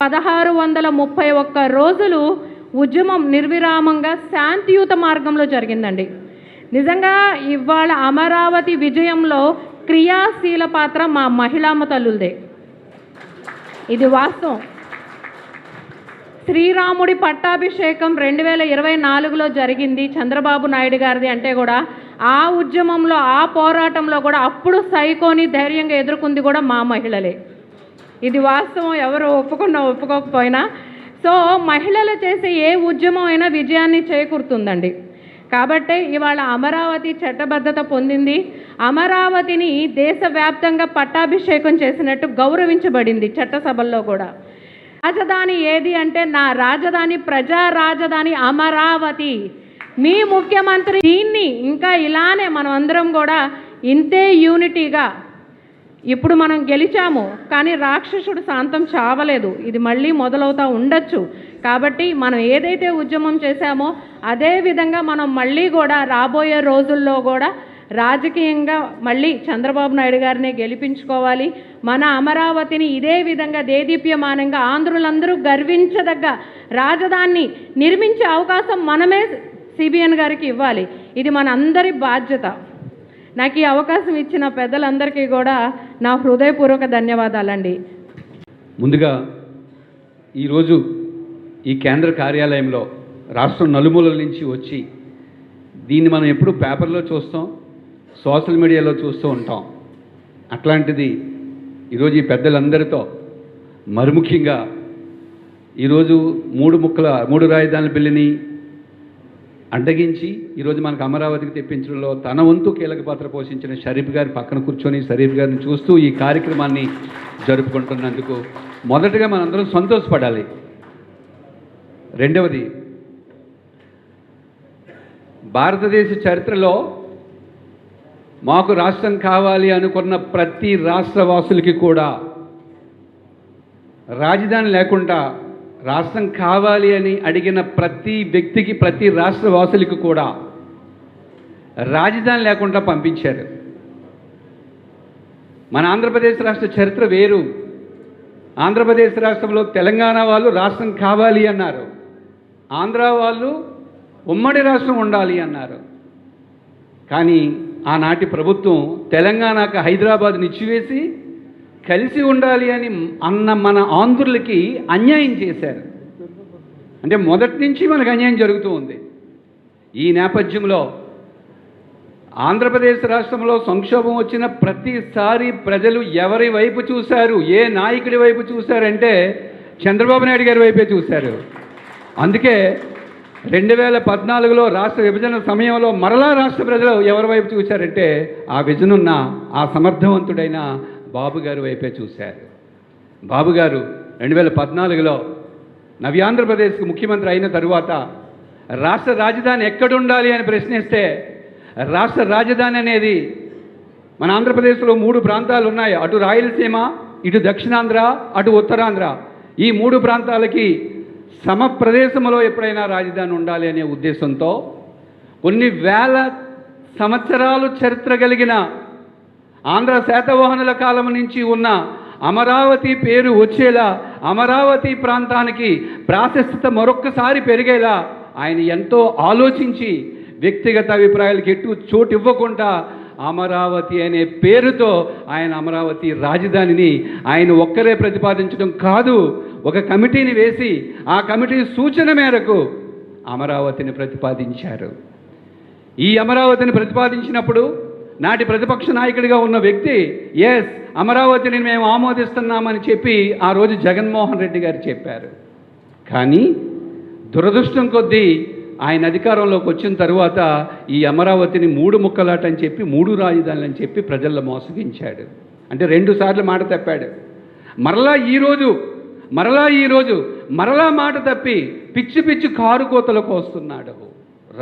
1631 రోజులు ఉద్యమం నిర్విరామంగా శాంతియుత మార్గంలో జరిగిందండి. నిజంగా ఇవాళ అమరావతి విజయంలో క్రియాశీల పాత్ర మా మహిళామ తల్లులదే. ఇది వాస్తవం. శ్రీరాముడి పట్టాభిషేకం 2024లో జరిగింది చంద్రబాబు నాయుడు గారిది. అంటే కూడా ఆ ఉద్యమంలో, ఆ పోరాటంలో కూడా అప్పుడు సైకోని ధైర్యంగా ఎదుర్కొంది కూడా మా మహిళలే. ఇది వాస్తవం, ఎవరు ఒప్పుకున్నా ఒప్పుకోకపోయినా. సో మహిళలు చేసే ఏ ఉద్యమం అయినా విజయాన్ని చేకూరుతుందండి. కాబట్టి ఇవాళ అమరావతి చట్టబద్ధత పొందింది. అమరావతిని దేశవ్యాప్తంగా పట్టాభిషేకం చేసినట్టు గౌరవించబడింది చట్టసభల్లో కూడా. రాజధాని ఏది అంటే నా రాజధాని, ప్రజా రాజధాని అమరావతి. మీ ముఖ్యమంత్రి దీన్ని ఇంకా ఇలానే మనం అందరం కూడా ఇంతే యూనిటీగా, ఇప్పుడు మనం గెలిచాము కానీ రాక్షసుడు శాంతం చావలేదు, ఇది మళ్ళీ మొదలవుతూ ఉండొచ్చు. కాబట్టి మనం ఏదైతే ఉద్యమం చేశామో అదే విధంగా మనం మళ్ళీ కూడా రాబోయే రోజుల్లో కూడా రాజకీయంగా మళ్ళీ చంద్రబాబు నాయుడు గారిని గెలిపించుకోవాలి. మన అమరావతిని ఇదే విధంగా దేదీప్యమానంగా ఆంధ్రులందరూ గర్వించదగ్గ రాజధానిని నిర్మించే అవకాశం మనమే సిబిఎన్ గారికి ఇవ్వాలి. ఇది మన అందరి బాధ్యత. నాకు ఈ అవకాశం ఇచ్చిన పెద్దలందరికీ కూడా నా హృదయపూర్వక ధన్యవాదాలండి. ముందుగా ఈరోజు ఈ కేంద్ర కార్యాలయంలో రాష్ట్రం నలుమూలల నుంచి వచ్చి, దీన్ని మనం ఎప్పుడు పేపర్లో చూస్తాం, సోషల్ మీడియాలో చూస్తూ ఉంటాం. అట్లాంటిది ఈరోజు ఈ పెద్దలందరితో మరి ముఖ్యంగా ఈరోజు మూడు రాజధానుల బిల్లుని అడ్డగించి ఈరోజు మనకు అమరావతికి తెప్పించడంలో తన వంతు కీలక పాత్ర పోషించిన షరీఫ్ గారి పక్కన కూర్చొని షరీఫ్ గారిని చూస్తూ ఈ కార్యక్రమాన్ని జరుపుకుంటున్నందుకు మొదటగా మనందరం సంతోషపడాలి. రెండవది, భారతదేశ చరిత్రలో మాకు రాష్ట్రం కావాలి అనుకున్న ప్రతి రాష్ట్రవాసులకి కూడా రాజధాని లేకుండా రాష్ట్రం కావాలి అని అడిగిన ప్రతి వ్యక్తికి, ప్రతి రాష్ట్రవాసులకి కూడా రాజధాని లేకుండా పంపించారు. మన ఆంధ్రప్రదేశ్ రాష్ట్ర చరిత్ర వేరు. ఆంధ్రప్రదేశ్ రాష్ట్రంలో తెలంగాణ వాళ్ళు రాష్ట్రం కావాలి అన్నారు, ఆంధ్ర వాళ్ళు ఉమ్మడి రాష్ట్రం ఉండాలి అన్నారు. కానీ ఆనాటి ప్రభుత్వం తెలంగాణకు హైదరాబాద్ని ఇచ్చివేసి కలిసి ఉండాలి అని అన్న మన ఆంధ్రులకి అన్యాయం చేశారు. అంటే మొదటి నుంచి మనకు అన్యాయం జరుగుతూ ఉంది. ఈ నేపథ్యంలో ఆంధ్రప్రదేశ్ రాష్ట్రంలో సంక్షోభం వచ్చిన ప్రతిసారి ప్రజలు ఎవరి వైపు చూశారు, ఏ నాయకుడి వైపు చూశారంటే చంద్రబాబు నాయుడు గారి వైపే చూశారు. అందుకే 2014లో రాష్ట్ర విభజన సమయంలో మరలా రాష్ట్ర ప్రజలు ఎవరి వైపు చూశారంటే ఆ విజనున్న, ఆ సమర్థవంతుడైన బాబు గారి వైపే చూశారు. బాబు గారు 2014లో నవ్యాంధ్రప్రదేశ్కి ముఖ్యమంత్రి అయిన తరువాత రాష్ట్ర రాజధాని ఎక్కడుండాలి అని ప్రశ్నిస్తే, రాష్ట్ర రాజధాని అనేది మన ఆంధ్రప్రదేశ్లో 3 ప్రాంతాలు ఉన్నాయి. అటు రాయలసీమ, ఇటు దక్షిణాంధ్ర, అటు ఉత్తరాంధ్ర. ఈ 3 ప్రాంతాలకి సమ ప్రదేశంలో ఎప్పుడైనా రాజధాని ఉండాలి అనే ఉద్దేశంతో కొన్ని వేల సంవత్సరాలు చరిత్ర కలిగిన ఆంధ్ర శాతవాహనుల కాలం నుంచి ఉన్న అమరావతి పేరు వచ్చేలా, అమరావతి ప్రాంతానికి ప్రాశస్త్యత మరొక్కసారి పెరిగేలా ఆయన ఎంతో ఆలోచించి వ్యక్తిగత అభిప్రాయాలకు చోటు ఇవ్వకుండా అమరావతి అనే పేరుతో ఆయన అమరావతి రాజధానిని ఆయన ఒక్కరే ప్రతిపాదించడం కాదు, ఒక కమిటీని వేసి ఆ కమిటీ సూచన మేరకు అమరావతిని ప్రతిపాదించారు. ఈ అమరావతిని ప్రతిపాదించినప్పుడు నాటి ప్రతిపక్ష నాయకుడిగా ఉన్న వ్యక్తి ఎస్ అమరావతిని మేము ఆమోదిస్తున్నామని చెప్పి ఆ రోజు జగన్మోహన్ రెడ్డి గారు చెప్పారు. కానీ దురదృష్టం కొద్దీ ఆయన అధికారంలోకి వచ్చిన తర్వాత ఈ అమరావతిని 3 ముక్కలాట అని చెప్పి 3 రాజధానులు అని చెప్పి ప్రజల్లో మోసగించాడు. అంటే 2 సార్లు మాట తప్పాడు. మరలా ఈరోజు మాట తప్పి పిచ్చి పిచ్చి కారు కోతలకు వస్తున్నాడు.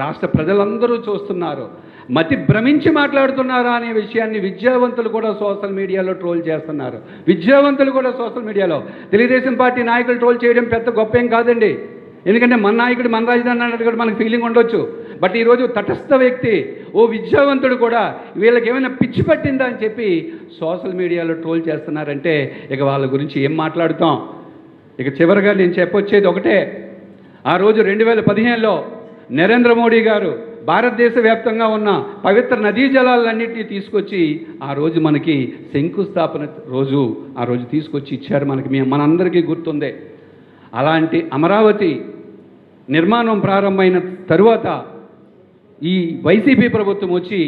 రాష్ట్ర ప్రజలందరూ చూస్తున్నారు. మతి భ్రమించి మాట్లాడుతున్నారా అనే విషయాన్ని విద్యావంతులు కూడా సోషల్ మీడియాలో ట్రోల్ చేస్తున్నారు. తెలుగుదేశం పార్టీ నాయకులు ట్రోల్ చేయడం పెద్ద గొప్ప ఏం కాదండి. ఎందుకంటే మన నాయకుడు మన రాజధాని అన్నట్టు కూడా మనకు ఫీలింగ్ ఉండొచ్చు. బట్ ఈరోజు తటస్థ వ్యక్తి, ఓ విద్యావంతుడు కూడా వీళ్ళకి ఏమైనా పిచ్చి పట్టిందా అని చెప్పి సోషల్ మీడియాలో ట్రోల్ చేస్తున్నారంటే ఇక వాళ్ళ గురించి ఏం మాట్లాడుతాం. ఇక చివరిగా నేను చెప్పొచ్చేది ఒకటే, ఆ రోజు 2015లో నరేంద్ర మోడీ గారు భారతదేశ వ్యాప్తంగా ఉన్న పవిత్ర నదీ జలాలన్నింటినీ తీసుకొచ్చి ఆ రోజు మనకి శంకుస్థాపన రోజు ఆ రోజు తీసుకొచ్చి ఇచ్చారు మనకి, మనందరికీ గుర్తుందే. అలాంటి అమరావతి నిర్మాణం ప్రారంభమైన తరువాత ఈ వైసీపీ ప్రభుత్వం వచ్చి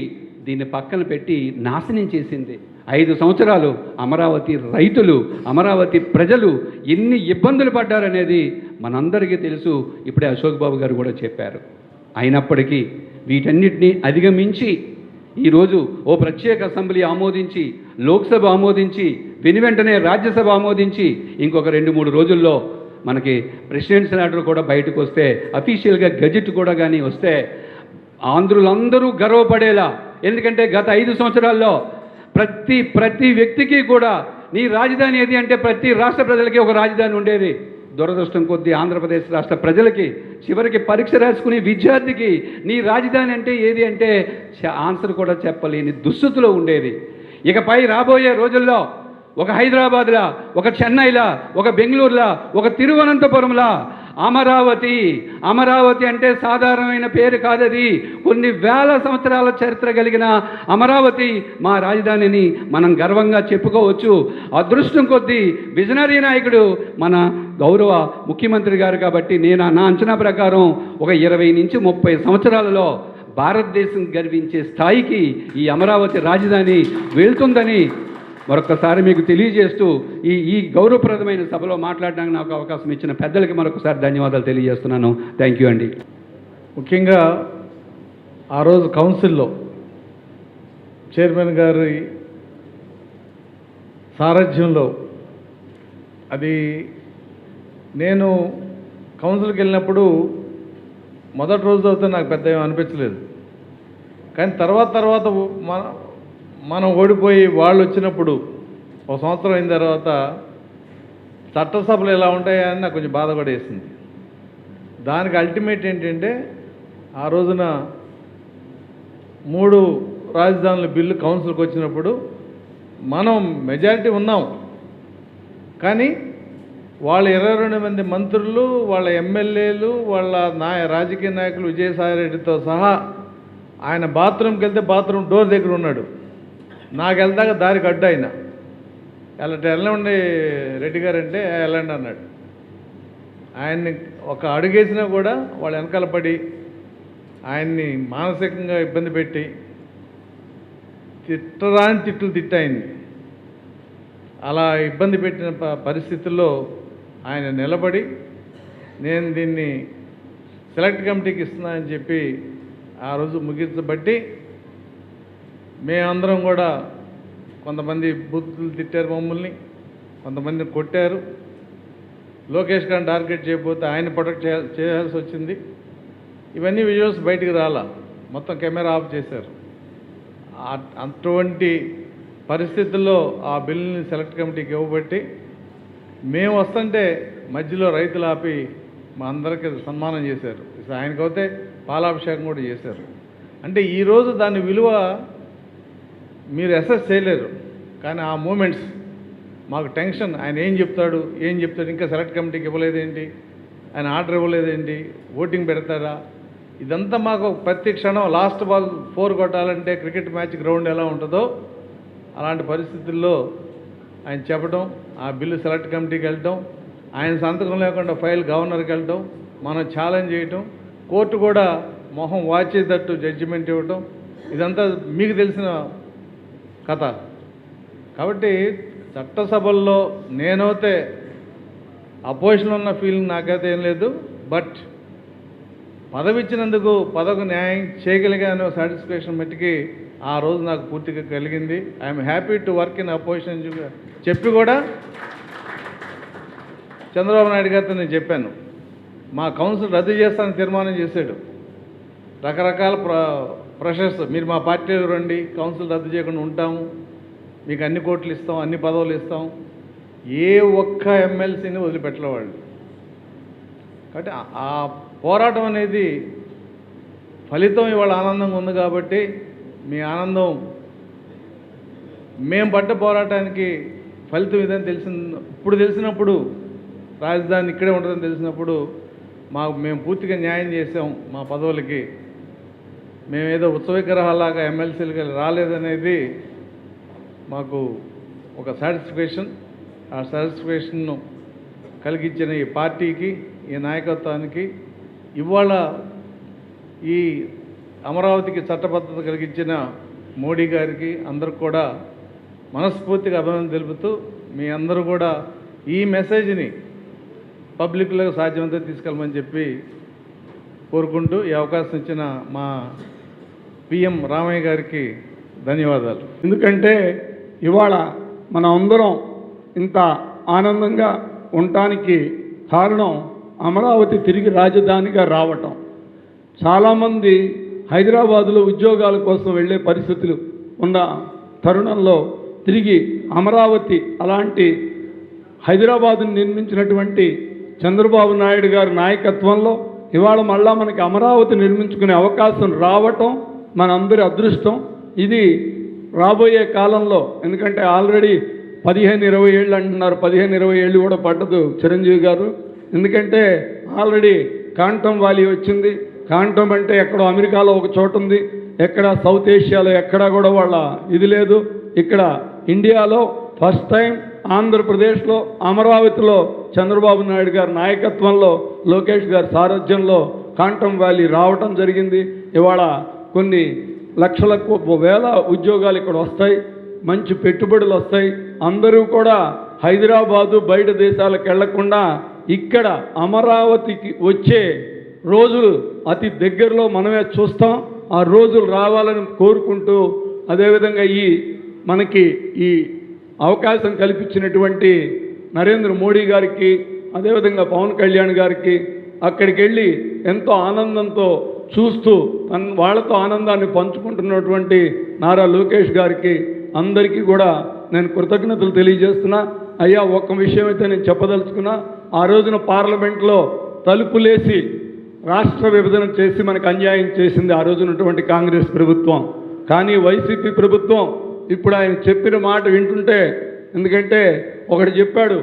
దీన్ని పక్కన పెట్టి నాశనం చేసింది. 5 సంవత్సరాలు అమరావతి రైతులు, అమరావతి ప్రజలు ఎన్ని ఇబ్బందులు పడ్డారనేది మనందరికీ తెలుసు. ఇప్పుడే అశోక్ బాబు గారు కూడా చెప్పారు. అయినప్పటికీ వీటన్నిటినీ అధిగమించి ఈరోజు ఓ ప్రత్యేక అసెంబ్లీ ఆమోదించి, లోక్సభ ఆమోదించి, వెనువెంటనే రాజ్యసభ ఆమోదించి, ఇంకొక 2-3 రోజుల్లో మనకి ప్రెసిడెన్షియల్ ఆర్డర్ కూడా బయటకు వస్తే, అఫీషియల్గా గజెట్ కూడా కానీ వస్తే ఆంధ్రులందరూ గర్వపడేలా. ఎందుకంటే గత 5 సంవత్సరాల్లో ప్రతి వ్యక్తికి కూడా నీ రాజధాని ఏది అంటే ప్రతి రాష్ట్ర ప్రజలకి ఒక రాజధాని ఉండేది. దురదృష్టం కొద్దీ ఆంధ్రప్రదేశ్ రాష్ట్ర ప్రజలకి చివరికి పరీక్ష రాసుకునే విద్యార్థికి నీ రాజధాని అంటే ఏది అంటే ఆన్సర్ కూడా చెప్పలేని దుస్థితిలో ఉండేది. ఇకపై రాబోయే రోజుల్లో ఒక హైదరాబాద్లా, ఒక చెన్నైలా, ఒక బెంగళూరులా, ఒక తిరువనంతపురంలా అమరావతి అంటే సాధారణమైన పేరు కాదది. కొన్ని వేల సంవత్సరాల చరిత్ర కలిగిన అమరావతి మా రాజధానిని మనం గర్వంగా చెప్పుకోవచ్చు. అదృష్టం కొద్దీ విజనరీ నాయకుడు మన గౌరవ ముఖ్యమంత్రి గారు కాబట్టి నా అంచనా ప్రకారం ఒక 20 నుంచి 30 సంవత్సరాలలో భారతదేశం గర్వించే స్థాయికి ఈ అమరావతి రాజధాని వెళ్తుందని మరొకసారి మీకు తెలియజేస్తూ ఈ గౌరవప్రదమైన సభలో మాట్లాడడానికి నాకు అవకాశం ఇచ్చిన పెద్దలకి మరొకసారి ధన్యవాదాలు తెలియజేస్తున్నాను. థ్యాంక్ యూ అండి. ముఖ్యంగా ఆ రోజు కౌన్సిల్లో చైర్మన్ గారి సారథ్యంలో అది నేను కౌన్సిల్కి వెళ్ళినప్పుడు మొదటి రోజు అయితే నాకు పెద్ద ఏం అనిపించలేదు. కానీ తర్వాత మనం ఓడిపోయి వాళ్ళు వచ్చినప్పుడు ఒక సంవత్సరం అయిన తర్వాత చట్టసభలు ఎలా ఉంటాయని నాకు కొంచెం బాధ కూడా వేసింది. దానికి అల్టిమేట్ ఏంటంటే ఆ రోజున 3 రాజధానుల బిల్లు కౌన్సిల్కి వచ్చినప్పుడు మనం మెజారిటీ ఉన్నాం. కానీ వాళ్ళ 22 మంది మంత్రులు, వాళ్ళ ఎమ్మెల్యేలు, వాళ్ళ రాజకీయ నాయకులు విజయసాయి రెడ్డితో సహా ఆయన బాత్రూమ్కి వెళ్తే బాత్రూమ్ డోర్ దగ్గర ఉన్నాడు. నాకు వెళ్దాక దారికి అడ్డు ఆయన వెళ్ళండి రెడ్డి గారు అంటే వెళ్ళండి అన్నాడు. ఆయన్ని ఒక అడుగేసినా కూడా వాళ్ళు వెనకాల పడి ఆయన్ని మానసికంగా ఇబ్బంది పెట్టి తిట్టరాని తిట్లు తిట్టాయింది. అలా ఇబ్బంది పెట్టిన పరిస్థితుల్లో ఆయన నిలబడి నేను దీన్ని సెలెక్ట్ కమిటీకి ఇస్తున్నా అని చెప్పి ఆ రోజు ముగించబట్టి మేమందరం కూడా కొంతమంది బూతులు తిట్టారు, మమ్మల్ని కొంతమంది కొట్టారు. లోకేష్ గారిని టార్గెట్ చేయకపోతే ఆయన ప్రొటెక్ట్ చేయాల్సి వచ్చింది. ఇవన్నీ విజువల్స్ బయటికి రాలా, మొత్తం కెమెరా ఆఫ్ చేశారు. అటువంటి పరిస్థితుల్లో ఆ బిల్లుని సెలెక్ట్ కమిటీకి ఇవ్వబట్టి మేము వస్తుంటే మధ్యలో రైతులు ఆపి మా అందరికీ సన్మానం చేశారు. ఆయనకైతే పాలాభిషేకం కూడా చేశారు. అంటే ఈరోజు దాని విలువ మీరు అసెస్ చేయలేరు. కానీ ఆ మూమెంట్స్ మాకు టెన్షన్. ఆయన ఏం చెప్తాడు ఇంకా సెలెక్ట్ కమిటీకి ఇవ్వలేదేంటి, ఆయన ఆర్డర్ ఇవ్వలేదేంటి, ఓటింగ్ పెడతారా, ఇదంతా మాకు ప్రతి క్షణం లాస్ట్ బాల్ 4 కొట్టాలంటే క్రికెట్ మ్యాచ్ గ్రౌండ్ ఎలా ఉంటుందో అలాంటి పరిస్థితుల్లో ఆయన చెప్పడం, ఆ బిల్లు సెలెక్ట్ కమిటీకి వెళ్ళటం, ఆయన సంతకం లేకుండా ఫైల్ గవర్నర్కి వెళ్ళటం, మనం ఛాలెంజ్ చేయటం, కోర్టు కూడా మొహం వాచేటట్టు జడ్జిమెంట్ ఇవ్వటం, ఇదంతా మీకు తెలిసిన కథ. కాబట్టి చట్టసభల్లో నేనైతే అపోజిషన్లో ఉన్న ఫీలింగ్ నాకైతే ఏం లేదు. బట్ పదవి ఇచ్చినందుకు పదవికి న్యాయం చేయగలిగాను సాటిస్ఫాక్షన్ మట్టికి ఆ రోజు నాకు పూర్తిగా కలిగింది. I'm happy to work in opposition చెప్పి కూడా చంద్రబాబు నాయుడు గారితో నేను చెప్పాను, మా కౌన్సిల్ రద్దు చేస్తానని తీర్మానం చేశాడు. రకరకాల ప్రెషర్స్, మీరు మా పార్టీలో రండి, కౌన్సిల్ రద్దు చేయకుండా ఉంటాము, మీకు అన్ని కోట్లు ఇస్తాం, అన్ని పదవులు ఇస్తాం. ఏ ఒక్క ఎమ్మెల్సీని వదిలిపెట్టలేవాళ్ళు. కాబట్టి ఆ పోరాటం అనేది ఫలితం ఇవాళ ఆనందంగా ఉంది. కాబట్టి మీ ఆనందం మేము పడ్డ పోరాటానికి ఫలితం ఇదని ఇప్పుడు తెలిసినప్పుడు రాజధాని ఇక్కడే ఉంటుందని తెలిసినప్పుడు మేము పూర్తిగా న్యాయం చేసాం మా పదవులకి. మేమేదో ఉత్సవగ్రహాలాగా ఎమ్మెల్సీలుగా రాలేదనేది మాకు ఒక సాటిస్ఫికేషన్. ఆ సాటిస్ఫికేషన్ను కలిగించిన ఈ పార్టీకి, ఈ నాయకత్వానికి ఇవాళ ఈ అమరావతికి చట్టబద్ధత కలిగించిన మోడీ గారికి అందరికి కూడా మనస్ఫూర్తిగా అభినందన తెలుపుతూ, మీ అందరూ కూడా ఈ మెసేజ్ని పబ్లిక్లో సాధ్యమంతా తీసుకెళ్ళమని చెప్పి కోరుకుంటూ ఈ అవకాశం ఇచ్చిన మా పిఎం రామయ్య గారికి ధన్యవాదాలు. ఎందుకంటే ఇవాళ మనం అందరం ఇంత ఆనందంగా ఉండటానికి కారణం అమరావతి తిరిగి రాజధానిగా రావటం. చాలామంది హైదరాబాదులో ఉద్యోగాల కోసం వెళ్ళే పరిస్థితులు ఉన్న తరుణంలో తిరిగి అమరావతి అలాంటి హైదరాబాదును నిర్మించినటువంటి చంద్రబాబు నాయుడు గారి నాయకత్వంలో ఇవాళ మళ్ళా మనకి అమరావతి నిర్మించుకునే అవకాశం రావటం మనందరి అదృష్టం. ఇది రాబోయే కాలంలో, ఎందుకంటే ఆల్రెడీ 15-20 ఏళ్ళు అంటున్నారు, 15-20 ఏళ్ళు కూడా పట్టదు చిరంజీవి గారు. ఎందుకంటే ఆల్రెడీ కాంటం వ్యాలీ వచ్చింది. కాంటం అంటే ఎక్కడో అమెరికాలో ఒక చోట ఉంది, ఎక్కడ సౌత్ ఏషియాలో ఎక్కడా కూడా వాళ్ళ ఇది లేదు. ఇక్కడ ఇండియాలో ఫస్ట్ టైం ఆంధ్రప్రదేశ్లో అమరావతిలో చంద్రబాబు నాయుడు గారి నాయకత్వంలో, లోకేష్ గారి సారథ్యంలో కాంటం వ్యాలీ రావటం జరిగింది. ఇవాళ కొన్ని లక్షలకు వేల ఉద్యోగాలు ఇక్కడ వస్తాయి, మంచి పెట్టుబడులు వస్తాయి. అందరూ కూడా హైదరాబాదు బయట దేశాలకు వెళ్లకుండా ఇక్కడ అమరావతికి వచ్చే రోజులు అతి దగ్గరలో మనమే చూస్తాం. ఆ రోజులు రావాలని కోరుకుంటూ, అదేవిధంగా మనకి ఈ అవకాశం కల్పించినటువంటి నరేంద్ర మోడీ గారికి, అదేవిధంగా పవన్ కళ్యాణ్ గారికి, అక్కడికి వెళ్ళి ఎంతో ఆనందంతో చూస్తూ వాళ్ళతో ఆనందాన్ని పంచుకుంటున్నటువంటి నారా లోకేష్ గారికి అందరికీ కూడా నేను కృతజ్ఞతలు తెలియజేస్తున్నా. అయ్యా, ఒక్క విషయం అయితే నేను చెప్పదలుచుకున్నా. ఆ రోజున పార్లమెంట్లో తలుపులేసి రాష్ట్ర విభజన చేసి మనకు అన్యాయం చేసింది ఆ రోజునటువంటి కాంగ్రెస్ ప్రభుత్వం. కానీ వైసీపీ ప్రభుత్వం ఇప్పుడు ఆయన చెప్పిన మాట వింటుంటే, ఎందుకంటే ఒకటి చెప్పాడు,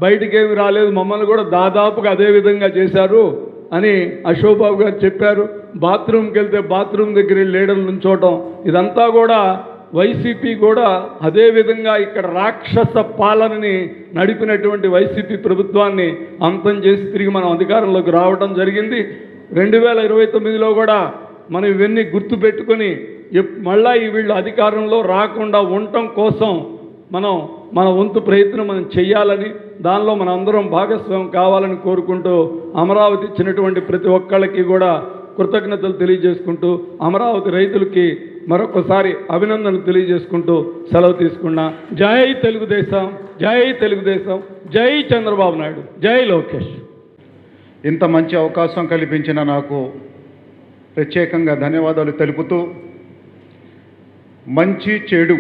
బయటికేమి రాలేదు, మమ్మల్ని కూడా దాదాపుగా అదే విధంగా చేశారు అని అశోక్ బాబు గారు చెప్పారు. బాత్రూమ్కి వెళ్తే బాత్రూమ్ దగ్గర లీడర్లు నుంచోవటం, ఇదంతా కూడా వైసీపీ కూడా అదే విధంగా ఇక్కడ రాక్షస పాలనని నడిపినటువంటి వైసీపీ ప్రభుత్వాన్ని అంతం చేసి తిరిగి మనం అధికారంలోకి రావడం జరిగింది. 2029లో కూడా మనం ఇవన్నీ గుర్తుపెట్టుకొని మళ్ళా వీళ్ళు అధికారంలో రాకుండా ఉండటం కోసం మన వంతు ప్రయత్నం మనం చెయ్యాలని, దానిలో మన అందరం భాగస్వామ్యం కావాలని కోరుకుంటూ, అమరావతి ఇచ్చినటువంటి ప్రతి ఒక్కళ్ళకి కూడా కృతజ్ఞతలు తెలియజేసుకుంటూ, అమరావతి రైతులకి మరొకసారి అభినందనలు తెలియజేసుకుంటూ సెలవు తీసుకున్నా. జై తెలుగుదేశం, జై తెలుగుదేశం, జై చంద్రబాబు నాయుడు, జై లోకేష్. ఇంత మంచి అవకాశం కల్పించిన నాకు ప్రత్యేకంగా ధన్యవాదాలు తెలుపుతూ, మంచి చెడు,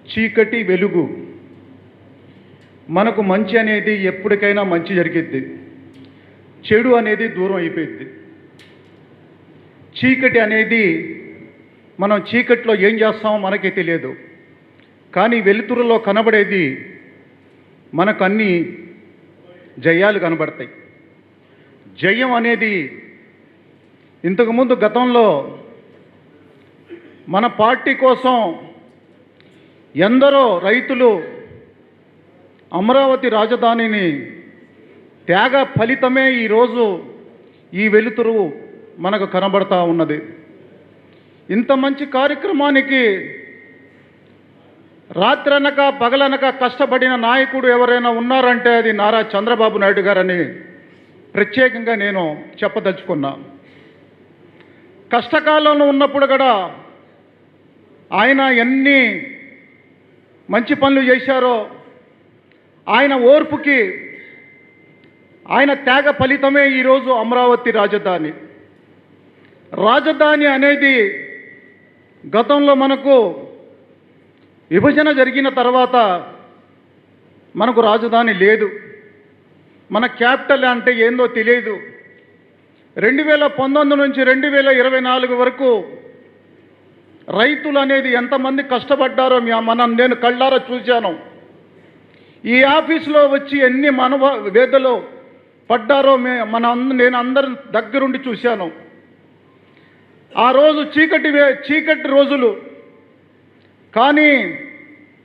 చీకటి వెలుగు, మనకు మంచి అనేది ఎప్పటికైనా మంచి జరిగిద్ది, చెడు అనేది దూరం అయిపోయింది. చీకటి అనేది మనం చీకట్లో ఏం చేస్తామో మనకే తెలియదు, కానీ వెలుతురులో కనబడేది మనకు అన్ని జయాలు కనబడతాయి. జయం అనేది ఇంతకుముందు గతంలో మన పార్టీ కోసం ఎందరో రైతులు అమరావతి రాజధానిని త్యాగ ఫలితమే ఈరోజు ఈ వెలుతురు మనకు కనబడతా ఉన్నది. ఇంత మంచి కార్యక్రమానికి రాత్రనక పగలనక కష్టపడిన నాయకుడు ఎవరైనా ఉన్నారంటే అది నారా చంద్రబాబు నాయుడు గారని ప్రత్యేకంగా నేను చెప్పదలుచుకున్నా. కష్టకాలంలో ఉన్నప్పుడు కూడా ఆయన ఎన్ని మంచి పనులు చేశారో, ఆయన ఓర్పుకి, ఆయన త్యాగ ఫలితమే ఈరోజు అమరావతి రాజధాని. రాజధాని అనేది గతంలో మనకు విభజన జరిగిన తర్వాత మనకు రాజధాని లేదు, మన క్యాపిటల్ అంటే ఏందో తెలియదు. 2019 నుంచి 2024 వరకు రైతులు అనేది ఎంతమంది కష్టపడ్డారో నేను కళ్ళారా చూశాను. ఈ ఆఫీసులో వచ్చి ఎన్ని వేదలు పడ్డారో నేను అందరి దగ్గరుండి చూశాను. ఆ రోజు చీకటి రోజులు, కానీ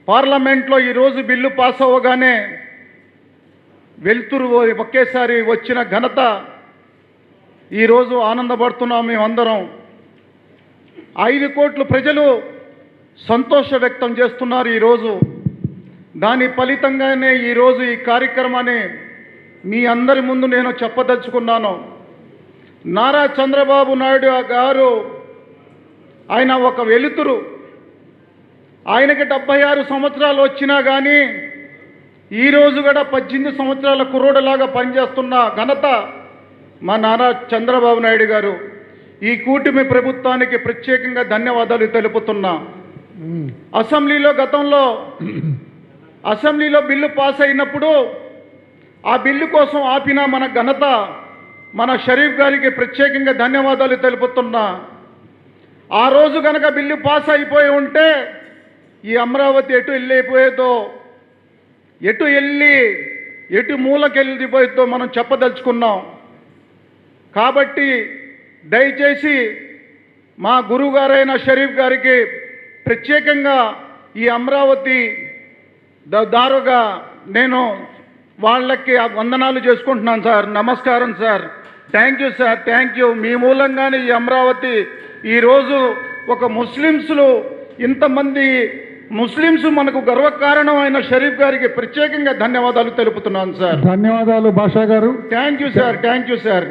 పార్లమెంట్లో ఈరోజు బిల్లు పాస్ అవ్వగానే వెలుతురు ఒకేసారి వచ్చిన ఘనత ఈరోజు ఆనందపడుతున్నాం మేమందరం. 5 కోట్ల ప్రజలు సంతోష వ్యక్తం చేస్తున్నారు ఈరోజు. దాని ఫలితంగానే ఈరోజు ఈ కార్యక్రమాన్ని మీ అందరి ముందు నేను చెప్పదలుచుకున్నాను. నారా చంద్రబాబు నాయుడు గారు ఆయన ఒక వెలుతురు. ఆయనకి 76 సంవత్సరాలు వచ్చినా కానీ ఈరోజు కూడా 18 సంవత్సరాల కుర్రోడులాగా పనిచేస్తున్న ఘనత మా నారా చంద్రబాబు నాయుడు గారు. ఈ కూటమి ప్రభుత్వానికి ప్రత్యేకంగా ధన్యవాదాలు తెలుపుతున్నా. అసెంబ్లీలో బిల్లు పాస్ అయినప్పుడు ఆ బిల్లు కోసం ఆపిన మన ఘనత మన షరీఫ్ గారికి ప్రత్యేకంగా ధన్యవాదాలు తెలుపుతున్నా. ఆ రోజు కనుక బిల్లు పాస్ అయిపోయి ఉంటే ఈ అమరావతి ఎటు మూలకెళ్ళిపోయేదో మనం చెప్పదలుచుకున్నాం. కాబట్టి దయచేసి మా గురువుగారైన షరీఫ్ గారికి ప్రత్యేకంగా ఈ అమరావతి దారుగా నేను వాళ్ళకి వందనాలు చేసుకుంటున్నాను సార్. నమస్కారం sir. Thank you sir, thank you. మీ మూలంగానే ఈ అమరావతి ఈరోజు ఒక ఇంతమంది ముస్లిమ్స్ మనకు గర్వకారణం అయిన షరీఫ్ గారికి ప్రత్యేకంగా ధన్యవాదాలు తెలుపుతున్నాను సార్. ధన్యవాదాలు భాషా గారు. Thank you sir, thank you sir.